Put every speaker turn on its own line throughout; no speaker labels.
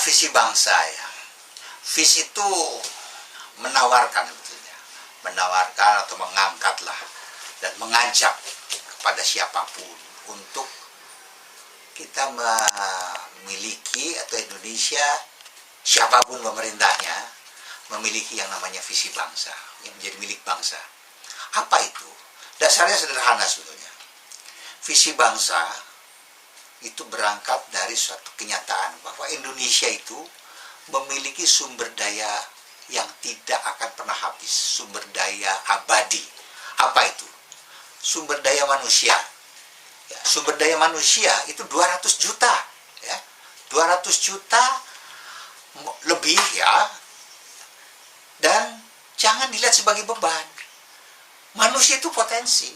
Visi bangsa ya. Visi itu menawarkan sebetulnya, menawarkan atau mengangkatlah dan mengajak kepada siapapun untuk kita memiliki, atau Indonesia siapapun pemerintahnya memiliki yang namanya visi bangsa yang menjadi milik bangsa. Apa itu? Dasarnya sederhana sebetulnya. Visi bangsa itu berangkat dari suatu kenyataan bahwa Indonesia itu memiliki sumber daya yang tidak akan pernah habis, sumber daya abadi. Apa itu? Sumber daya manusia. Ya, sumber daya manusia itu 200 juta, ya. 200 juta lebih ya. Dan jangan dilihat sebagai beban. Manusia itu potensi.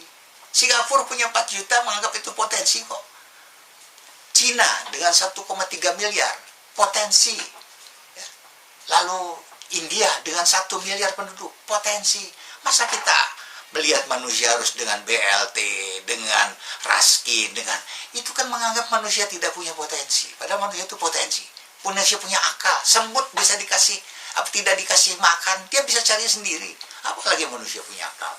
Singapura punya 4 juta menganggap itu potensi kok. Cina dengan 1,3 miliar potensi. Ya. Lalu India dengan 1 miliar penduduk potensi. Masa kita melihat manusia harus dengan BLT, dengan raskin, dengan itu kan menganggap manusia tidak punya potensi. Padahal manusia itu potensi. Manusia punya akal. Semut bisa dikasih, tidak dikasih makan, dia bisa cari sendiri. Apalagi manusia punya akal.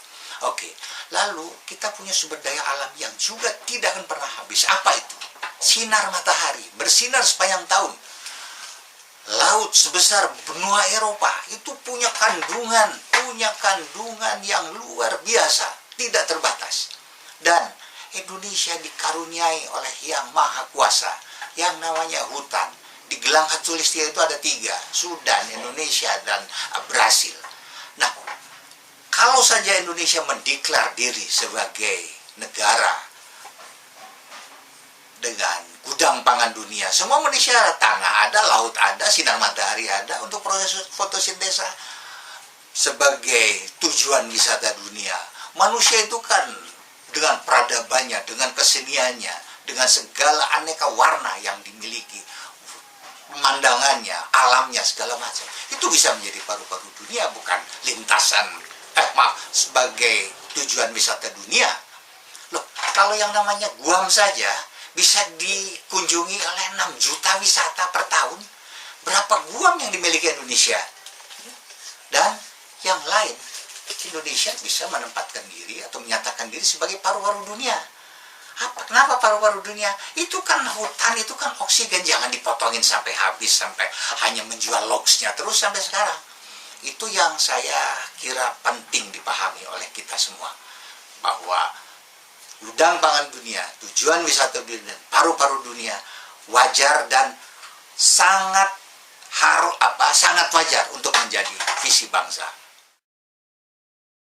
Oke, lalu kita punya sumber daya alam yang juga tidak akan pernah habis. Apa itu? Sinar matahari, bersinar sepanjang tahun. Laut sebesar benua Eropa itu punya kandungan yang luar biasa, tidak terbatas. Dan Indonesia dikaruniai oleh Yang Maha Kuasa, yang namanya hutan. Di gelang khatulistiwa itu ada 3, Sudan, Indonesia, dan Brasil. Nah, kalau saja Indonesia mendeklar diri sebagai negara dengan gudang pangan dunia, semua Indonesia, tanah ada, laut ada, sinar matahari ada untuk proses fotosintesa sebagai tujuan wisata dunia. Manusia itu kan dengan peradabannya, dengan keseniannya, dengan segala aneka warna yang dimiliki, pemandangannya, alamnya, segala macam, itu bisa menjadi paru-paru dunia, bukan lintasan, sebagai tujuan wisata dunia. Loh, kalau yang namanya Guam saja bisa dikunjungi oleh 6 juta wisata per tahun. Berapa Guam yang dimiliki Indonesia? Dan yang lain, Indonesia bisa menempatkan diri atau menyatakan diri sebagai paru-paru dunia. Kenapa paru-paru dunia? Itu kan hutan, itu kan oksigen, jangan dipotongin sampai habis, sampai hanya menjual logsnya terus sampai sekarang. Itu yang saya kira penting dipahami oleh kita semua, bahwa gudang pangan dunia, tujuan wisata dunia, paru-paru dunia, wajar dan sangat wajar untuk menjadi visi bangsa.